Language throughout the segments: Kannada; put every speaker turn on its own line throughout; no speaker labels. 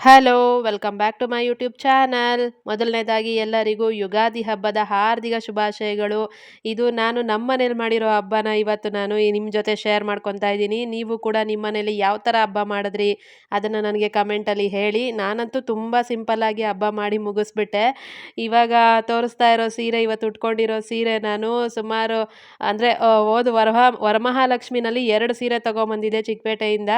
Hello, welcome back to my YouTube channel. ಮೊದಲನೇದಾಗಿ ಎಲ್ಲರಿಗೂ ಯುಗಾದಿ ಹಬ್ಬದ ಹಾರ್ದಿಕ ಶುಭಾಶಯಗಳು. ಇದು ನಾನು ನಮ್ಮ ಮನೇಲಿ ಮಾಡಿರೋ ಹಬ್ಬನ ಇವತ್ತು ನಾನು ನಿಮ್ಮ ಜೊತೆ ಶೇರ್ ಮಾಡ್ಕೊತಾ ಇದ್ದೀನಿ. ನೀವು ಕೂಡ ನಿಮ್ಮ ಮನೇಲಿ ಯಾವ ಥರ ಹಬ್ಬ ಮಾಡಿದ್ರಿ ಅದನ್ನು ನನಗೆ ಕಮೆಂಟಲ್ಲಿ ಹೇಳಿ. ನಾನಂತೂ ತುಂಬ ಸಿಂಪಲ್ಲಾಗಿ ಹಬ್ಬ ಮಾಡಿ ಮುಗಿಸ್ಬಿಟ್ಟೆ. ಇವಾಗ ತೋರಿಸ್ತಾ ಇರೋ ಸೀರೆ, ಇವತ್ತು ಉಟ್ಕೊಂಡಿರೋ ಸೀರೆ ನಾನು ಸುಮಾರು ಅಂದರೆ ಹೋದ ವರಮಹಾಲಕ್ಷ್ಮಿನಲ್ಲಿ 2 ಸೀರೆ ತೊಗೊಂಬಂದಿದ್ದೆ ಚಿಕ್ಕಪೇಟೆಯಿಂದ.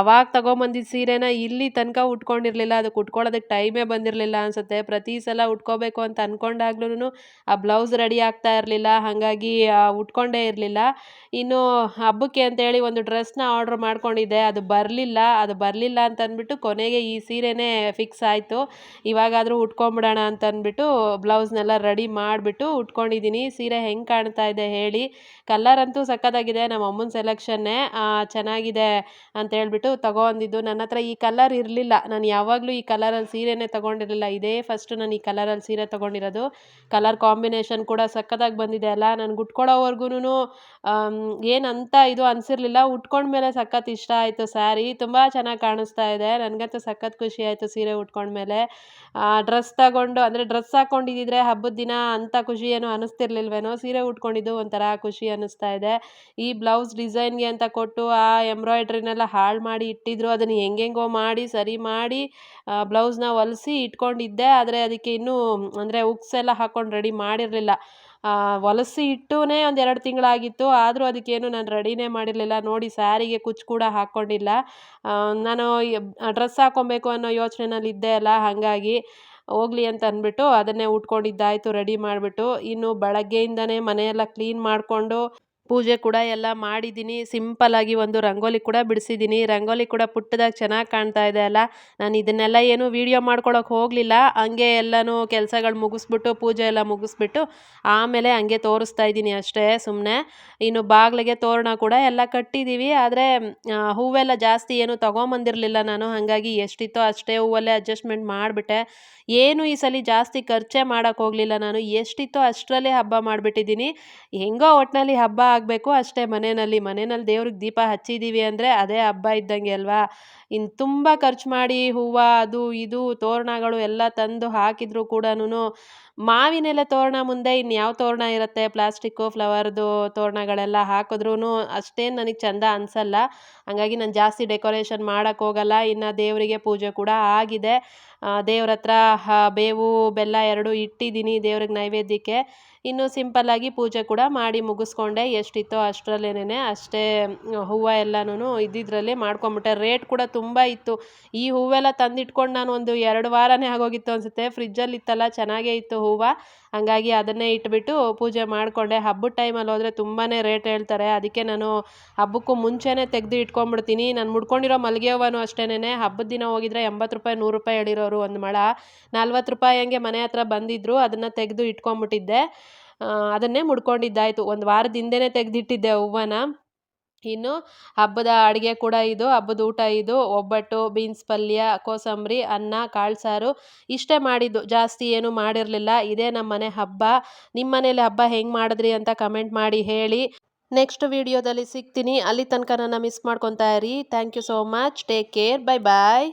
ಅವಾಗ ತೊಗೊಂಬಂದಿದ್ದ ಸೀರೆನ ಇಲ್ಲಿ ತನಕ ಉಟ್ಕೊಂಡಿರಲಿಲ್ಲ. ಅದಕ್ಕೆ ಉಟ್ಕೊಳ್ಳೋದಕ್ಕೆ ಟೈಮೇ ಬಂದಿರಲಿಲ್ಲ ಅನಿಸುತ್ತೆ. ಪ್ರತಿ ಸಲ ಉಟ್ಕೋಬೇಕು ಅಂತ ಅಂದ್ಕೊಂಡಾಗ್ಲೂ ಆ ಬ್ಲೌಸ್ ರೆಡಿ ಆಗ್ತಾ ಇರಲಿಲ್ಲ. ಹಾಗಾಗಿ ಉಟ್ಕೊಂಡೇ ಇರಲಿಲ್ಲ. ಇನ್ನು ಹಬ್ಬಕ್ಕೆ ಅಂತೇಳಿ ಒಂದು ಡ್ರೆಸ್ನ ಆರ್ಡ್ರ್ ಮಾಡ್ಕೊಂಡಿದ್ದೆ. ಅದು ಬರಲಿಲ್ಲ ಅಂತಂದ್ಬಿಟ್ಟು ಕೊನೆಗೆ ಈ ಸೀರೆನೇ ಫಿಕ್ಸ್ ಆಯಿತು. ಇವಾಗಾದರೂ ಉಟ್ಕೊಂಬಿಡೋಣ ಅಂತಂದ್ಬಿಟ್ಟು ಬ್ಲೌಸ್ನೆಲ್ಲ ರೆಡಿ ಮಾಡಿಬಿಟ್ಟು ಉಟ್ಕೊಂಡಿದ್ದೀನಿ. ಸೀರೆ ಹೆಂಗೆ ಕಾಣ್ತಾ ಇದೆ ಹೇಳಿ. ಕಲರ್ ಅಂತೂ ಸಖತ್ತಾಗಿದೆ. ನಮ್ಮ ಅಮ್ಮನ ಸೆಲೆಕ್ಷನ್ನೇ ಚೆನ್ನಾಗಿದೆ ಅಂತ ಹೇಳ್ಬಿಟ್ಟು ತಗೊಂಡಿದ್ದು. ನನ್ನ ಹತ್ರ ಈ ಕಲರ್ ಇರಲಿಲ್ಲ. ನಾನು ಯಾವಾಗಲೂ ಈ ಕಲರಲ್ಲಿ ಸೀರೆನೇ ತೊಗೊಂಡಿರಲಿಲ್ಲ. ಇದೇ ಫಸ್ಟ್ ನಾನು ಈ ಕಲರಲ್ಲಿ ಸೀರೆ ತೊಗೊಂಡಿರೋದು. ಕಲರ್ ಕಾಂಬಿನೇಷನ್ ಕೂಡ ಸಖತ್ತಾಗಿ ಬಂದಿದೆ ಅಲ್ಲ. ನನಗೆ ಉಟ್ಕೊಳ್ಳೋವರೆಗೂ ಏನಂತ ಇದು ಅನಿಸಿರ್ಲಿಲ್ಲ. ಉಟ್ಕೊಂಡ್ಮೇಲೆ ಸಖತ್ ಇಷ್ಟ ಆಯಿತು ಸ್ಯಾರಿ. ತುಂಬ ಚೆನ್ನಾಗಿ ಕಾಣಿಸ್ತಾ ಇದೆ. ನನಗಂತೂ ಸಖತ್ ಖುಷಿ ಆಯಿತು ಸೀರೆ ಉಟ್ಕೊಂಡ್ಮೇಲೆ. ಡ್ರೆಸ್ ಹಾಕ್ಕೊಂಡಿದ್ದಿದ್ರೆ ಹಬ್ಬದ ದಿನ ಅಂಥ ಖುಷಿ ಏನೂ ಅನ್ನಿಸ್ತಿರ್ಲಿಲ್ವೇನೋ. ಸೀರೆ ಉಟ್ಕೊಂಡಿದ್ದು ಒಂಥರ ಖುಷಿ ಅನ್ನಿಸ್ತಾ ಇದೆ. ಈ ಬ್ಲೌಸ್ ಡಿಸೈನ್ಗೆ ಅಂತ ಕೊಟ್ಟು ಆ ಎಂಬ್ರಾಯ್ಡ್ರಿನೆಲ್ಲ ಹಾಳು ಮಾಡಿ ಇಟ್ಟಿದ್ರು. ಅದನ್ನು ಹೆಂಗೆಂಗೋ ಮಾಡಿ ಸರಿ ಮಾಡಿ ಬ್ಲೌಸ್ನ ಹೊಲಿಸಿ ಇಟ್ಕೊಂಡಿದ್ದೆ. ಆದರೆ ಅದಕ್ಕೆ ಇನ್ನೂ ಉಕ್ಸ್ ಎಲ್ಲ ಹಾಕ್ಕೊಂಡು ರೆಡಿ ಮಾಡಿರಲಿಲ್ಲ. ಹೊಲಿಸಿ ಇಟ್ಟೂನೇ ಒಂದು 2 ತಿಂಗಳಾಗಿತ್ತು. ಆದರೂ ಅದಕ್ಕೇನು ನಾನು ರೆಡಿನೇ ಮಾಡಿರಲಿಲ್ಲ. ನೋಡಿ, ಸ್ಯಾರಿಗೆ ಕುಚ್ಚು ಕೂಡ ಹಾಕ್ಕೊಂಡಿಲ್ಲ. ನಾನು ಡ್ರೆಸ್ ಹಾಕ್ಕೊಬೇಕು ಅನ್ನೋ ಯೋಚನೆನಲ್ಲಿದ್ದೆ ಅಲ್ಲ, ಹಾಗಾಗಿ ಹೋಗಲಿ ಅಂತ ಅಂದ್ಬಿಟ್ಟು ಅದನ್ನೇ ಉಟ್ಕೊಂಡಿದ್ದಾಯಿತು ರೆಡಿ ಮಾಡಿಬಿಟ್ಟು. ಇನ್ನು ಬೆಳಗ್ಗೆಯಿಂದನೇ ಮನೆಯೆಲ್ಲ ಕ್ಲೀನ್ ಮಾಡಿಕೊಂಡು ಪೂಜೆ ಕೂಡ ಎಲ್ಲ ಮಾಡಿದ್ದೀನಿ. ಸಿಂಪಲ್ಲಾಗಿ ಒಂದು ರಂಗೋಲಿ ಕೂಡ ಬಿಡಿಸಿದ್ದೀನಿ. ರಂಗೋಲಿ ಕೂಡ ಪುಟ್ಟದಾಗಿ ಚೆನ್ನಾಗಿ ಕಾಣ್ತಾ ಇದೆ ಅಲ್ಲ. ನಾನು ಇದನ್ನೆಲ್ಲ ಏನು ವೀಡಿಯೋ ಮಾಡ್ಕೊಳಕ್ಕೆ ಹೋಗಲಿಲ್ಲ. ಹಂಗೆ ಎಲ್ಲನೂ ಕೆಲಸಗಳು ಮುಗಿಸ್ಬಿಟ್ಟು ಪೂಜೆ ಎಲ್ಲ ಮುಗಿಸ್ಬಿಟ್ಟು ಆಮೇಲೆ ಹಂಗೆ ತೋರಿಸ್ತಾ ಇದ್ದೀನಿ ಅಷ್ಟೇ ಸುಮ್ಮನೆ. ಇನ್ನು ಬಾಗಿಲಿಗೆ ತೋರಣ ಕೂಡ ಎಲ್ಲ ಕಟ್ಟಿದ್ದೀವಿ. ಆದರೆ ಹೂವೆಲ್ಲ ಜಾಸ್ತಿ ಏನು ತೊಗೊಂಬಂದಿರಲಿಲ್ಲ ನಾನು. ಹಾಗಾಗಿ ಎಷ್ಟಿತ್ತೋ ಅಷ್ಟೇ ಹೂವಲ್ಲೇ ಅಡ್ಜಸ್ಟ್ಮೆಂಟ್ ಮಾಡಿಬಿಟ್ಟೆ. ಏನು ಈ ಸಲ ಜಾಸ್ತಿ ಖರ್ಚೇ ಮಾಡೋಕ್ಕೆ ಹೋಗಲಿಲ್ಲ ನಾನು. ಎಷ್ಟಿತ್ತೋ ಅಷ್ಟರಲ್ಲೇ ಹಬ್ಬ ಮಾಡಿಬಿಟ್ಟಿದ್ದೀನಿ. ಹೆಂಗೋ ಒಟ್ಟಿನಲ್ಲಿ ಹಬ್ಬ ಆಗಬೇಕು ಅಷ್ಟೇ. ಮನೆಯಲ್ಲಿ ದೇವ್ರಿಗೆ ದೀಪ ಹಚ್ಚಿದ್ದೀವಿ ಅಂದರೆ ಅದೇ ಹಬ್ಬ ಇದ್ದಂಗೆ ಅಲ್ವಾ. ಇನ್ನು ತುಂಬ ಖರ್ಚು ಮಾಡಿ ಹೂವು ಅದು ಇದು ತೋರಣಗಳು ಎಲ್ಲ ತಂದು ಹಾಕಿದ್ರು ಕೂಡ ಮಾವಿನೆಲೆ ತೋರಣ ಮುಂದೆ ಇನ್ಯಾವ ತೋರಣ ಇರುತ್ತೆ. ಪ್ಲಾಸ್ಟಿಕ್ಕು ಫ್ಲವರ್ದು ತೋರಣಗಳೆಲ್ಲ ಹಾಕಿದ್ರೂ ಅಷ್ಟೇನು ನನಗೆ ಚೆಂದ ಅನಿಸಲ್ಲ. ಹಾಗಾಗಿ ನಾನು ಜಾಸ್ತಿ ಡೆಕೋರೇಷನ್ ಮಾಡೋಕ್ಕೆ ಹೋಗಲ್ಲ. ಇನ್ನು ದೇವರಿಗೆ ಪೂಜೆ ಕೂಡ ಆಗಿದೆ. ದೇವ್ರ ಹತ್ರ ಬೇವು ಬೆಲ್ಲ 2 ಇಟ್ಟಿದ್ದೀನಿ ದೇವ್ರಿಗೆ ನೈವೇದ್ಯಕ್ಕೆ. ಇನ್ನು ಸಿಂಪಲ್ಲಾಗಿ ಪೂಜೆ ಕೂಡ ಮಾಡಿ ಮುಗಿಸ್ಕೊಂಡೆ. ಎಷ್ಟಿತ್ತೋ ಅಷ್ಟರಲ್ಲೇನೆ ಅಷ್ಟೇ ಹೂವು ಎಲ್ಲನೂ ಇದ್ದಿದ್ರಲ್ಲೇ ಮಾಡ್ಕೊಂಬಿಟ್ಟೆ. ರೇಟ್ ಕೂಡ ತುಂಬ ಇತ್ತು. ಈ ಹೂವೆಲ್ಲ ತಂದಿಟ್ಕೊಂಡು ನಾನು ಒಂದು 2 ವಾರನೇ ಆಗೋಗಿತ್ತು ಅನಿಸುತ್ತೆ. ಫ್ರಿಜ್ಜಲ್ಲಿ ಇತ್ತಲ್ಲ, ಚೆನ್ನಾಗೇ ಇತ್ತು ಹೂವು. ಹಾಗಾಗಿ ಅದನ್ನೇ ಇಟ್ಬಿಟ್ಟು ಪೂಜೆ ಮಾಡಿಕೊಂಡೆ. ಹಬ್ಬದ ಟೈಮಲ್ಲಿ ಹೋದರೆ ತುಂಬಾ ರೇಟ್ ಹೇಳ್ತಾರೆ. ಅದಕ್ಕೆ ನಾನು ಹಬ್ಬಕ್ಕೂ ಮುಂಚೆನೇ ತೆಗೆದು ಇಟ್ಕೊಂಡ್ಬಿಡ್ತೀನಿ. ನಾನು ಮುಡ್ಕೊಂಡಿರೋ ಮಲ್ಲಿಗೆ ಹೂವನೂ ಅಷ್ಟೇನೆ. ಹಬ್ಬದ ದಿನ ಹೋಗಿದ್ರೆ 80 ರೂಪಾಯಿ 100 ರೂಪಾಯಿ ಹೇಳಿರೋರು ಒಂದು ಮೊಳ. 40 ರೂಪಾಯಿ ಹಂಗೆ ಮನೆ ಹತ್ರ ಬಂದಿದ್ದರು. ಅದನ್ನು ತೆಗೆದು ಇಟ್ಕೊಂಡ್ಬಿಟ್ಟಿದ್ದೆ. ಅದನ್ನೇ ಮುಡ್ಕೊಂಡಿದ್ದಾಯಿತು. ಒಂದು ವಾರದ ಹಿಂದೆನೇ ತೆಗೆದಿಟ್ಟಿದ್ದೆ ಹೂವನ. ಇನ್ನು ಹಬ್ಬದ ಅಡುಗೆ ಕೂಡ ಇದು, ಹಬ್ಬದ ಊಟ ಇದು. ಒಬ್ಬಟ್ಟು, ಬೀನ್ಸ್ ಪಲ್ಯ, ಕೋಸಂಬರಿ, ಅನ್ನ, ಕಾಳು ಸಾರು ಇಷ್ಟೇ ಮಾಡಿದ್ದು. ಜಾಸ್ತಿ ಏನೂ ಮಾಡಿರಲಿಲ್ಲ. ಇದೇ ನಮ್ಮ ಮನೆ ಹಬ್ಬ. ನಿಮ್ಮ ಮನೇಲಿ ಹಬ್ಬ ಹೆಂಗೆ ಮಾಡಿದ್ರಿ ಅಂತ ಕಮೆಂಟ್ ಮಾಡಿ ಹೇಳಿ. ನೆಕ್ಸ್ಟ್ ವಿಡಿಯೋದಲ್ಲಿ ಸಿಗ್ತೀನಿ. ಅಲ್ಲಿ ತನಕ ನನ್ನ ಮಿಸ್ ಮಾಡ್ಕೊತಾ ಇರಿ. Thank you so much. Take care. Bye bye.